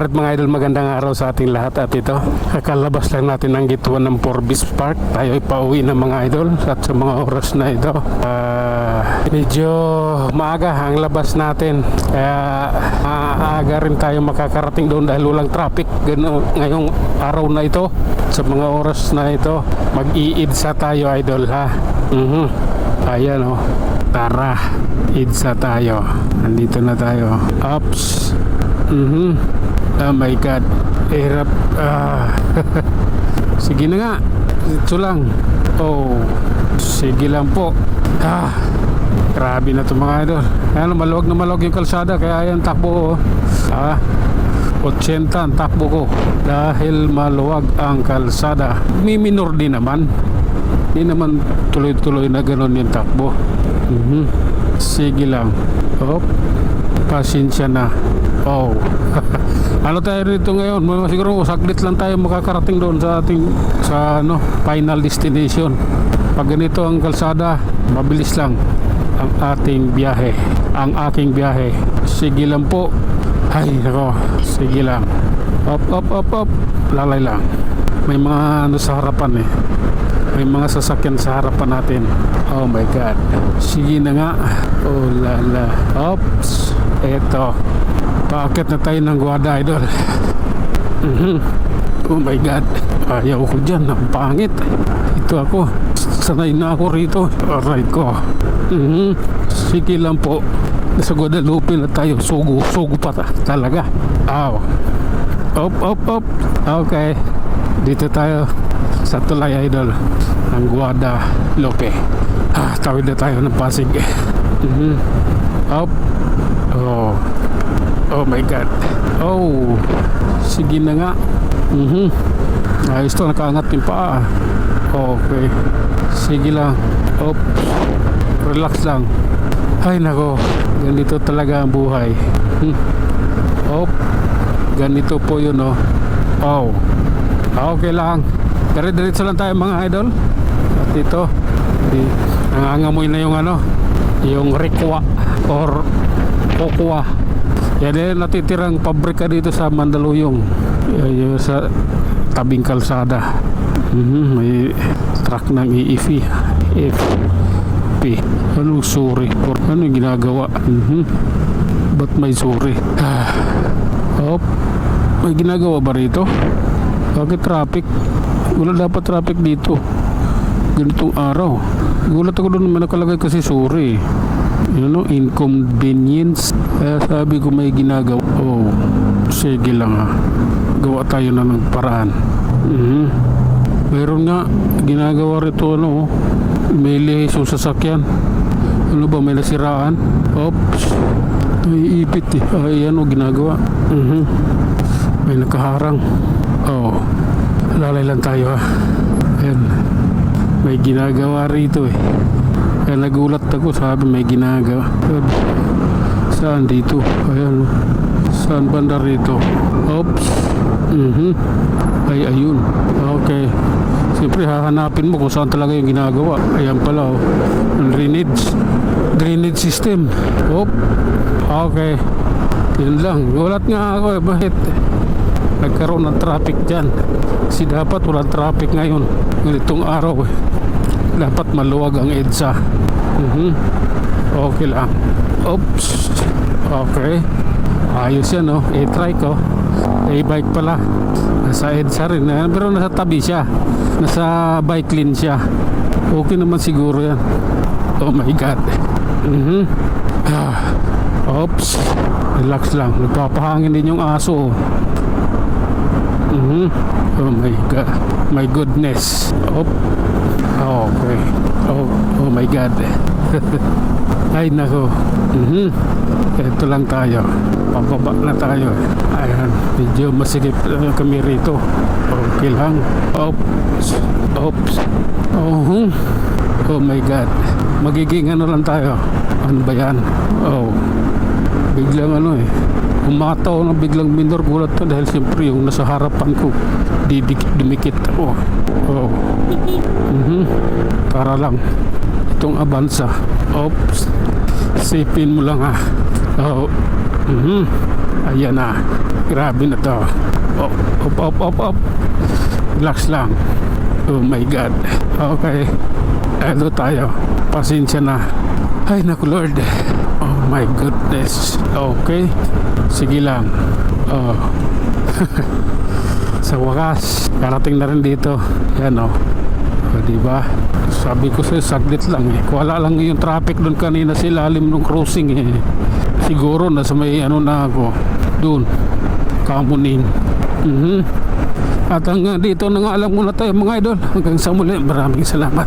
Alright mga idol, magandang araw sa ating lahat. At ito, kakalabas lang natin ng gituan ng Forbes Park. Tayo ay pauwi ng mga idol. At sa mga oras na ito, medyo maaga ang labas natin. Kaya maaga rin tayo makakarating doon dahil walang traffic ngayong araw na ito. Sa mga oras na ito, mag-i-idsa tayo idol ha. Ayan o, tara, idsa tayo. Nandito na tayo. Ups. Oh my god, hirap. Sige na nga, ito lang. Oh, sige lang po. Grabe na ito mga idol. Ayan, maluwag na maluwag yung kalsada. Kaya ayan, takbo 80 ang takbo ko dahil maluwag ang kalsada. May minor din naman. Hindi naman tuloy-tuloy na gano'n yung takbo. Sige lang. Oh, pasensya na. Oh. Ano tayo rito ngayon? Siguro saglit lang tayo makakarating doon sa ating final destination. Pag ganito ang kalsada, mabilis lang ang ating biyahe. Ang aking biyahe. Sige lang po. Ay, nako. Sige lang. Up. Lalay lang. May mga sa harapan eh. May mga sasakyan sa harapan natin. Oh my god. Sige na nga. Oh lala. Oops. Eto. Paakit na tayo ng Guada idol. Oh my god. Ayaw ko dyan. Ang pangit. Ito ako. Sanay na ako rito. Alright ko. Sige lang po. Nasa Guadalupe na tayo. Sugo pa talaga. Aw. Up. Okay. Dito tayo sa tulay idol ng Guadalupe. Tawid na tayo ng Pasig. Up. Oh my god. Oh, sige na nga. Ayos to, nakaangat yung paa. Okay, sige lang. Up. Relax lang. Ay nako, ganito talaga ang buhay. Up. Ganito po yun Oh. Okay lang. Diretso lang tayo mga idol. At ito, nangangamoy na yung rikwa or kokwa. Yan yung natitirang pabrika dito sa Mandaluyong. Yan sa tabing kalsada. May truck ng EFP. Anong suri? Ano yung ginagawa? Ba't may suri? May ginagawa ba rito? Bakit traffic? Wala dapat traffic dito ganitong araw. Gulat ako doon, may nakalagay kasi sorry. Inconvenience. Kaya sabi ko may ginagawa. Oh, sige lang gawa tayo na ng paraan. Meron nga ginagawa rito may lihis yung sasakyan. Ano ba, may nasiraan? Oops, may ipit ayan ginagawa. May nakaharang. Oh, lalay lang tayo Ayan, may ginagawa rito Kaya nagulat ako, sabi may ginagawa. Saan dito? Ayan, saan banda rito? Oops. Ay, ayun. Okay. Siyempre hahanapin mo kung saan talaga yung ginagawa. Ayan pala drainage system. Okay. Yun lang. Gulat nga ako bakit nagkaroon ng traffic dyan. Kasi dapat walang traffic ngayon. Ganitong araw dapat maluwag ang EDSA. Okay lang. Oops. Okay. Ayos yan e-trike e-bike pala. Nasa EDSA rin pero nasa tabi siya. Nasa bike lane siya. Okay naman siguro yan. Oh my god. Oops. Relax lang. Nagpapahangin din yung aso. Oh my god. My goodness. Okay. Oh my god. Ay nako. Ito lang tayo. Pababa na tayo Ayan. Medyo masigip kami rito. Okay lang. Oops. Oh my god. Magiging lang tayo. Ano ba yan? Biglang umataw na biglang minor. Gulat to dahil siyempre yung nasa harapan ko dumikit ako. Para lang itong Avanza. Sipin mo lang Ayan na. Grabe na to. Op, op, op, op, op. Relax lang. Oh my God. Okay. Eto tayo. Pasensya na. Ay naku Lord. Oh my goodness. Okay. Sige lang. Oh. Sa wakas, karating na rin dito. Yan oh. O, diba? Sabi ko sa'yo, saglit lang eh. Wala lang yung traffic doon kanina sa ilalim ng crossing eh. Siguro nasa may ano na ako. Doon. Kamuning. At hanggang dito na nga alam muna tayo mga idol. Hanggang sa muli. Maraming salamat.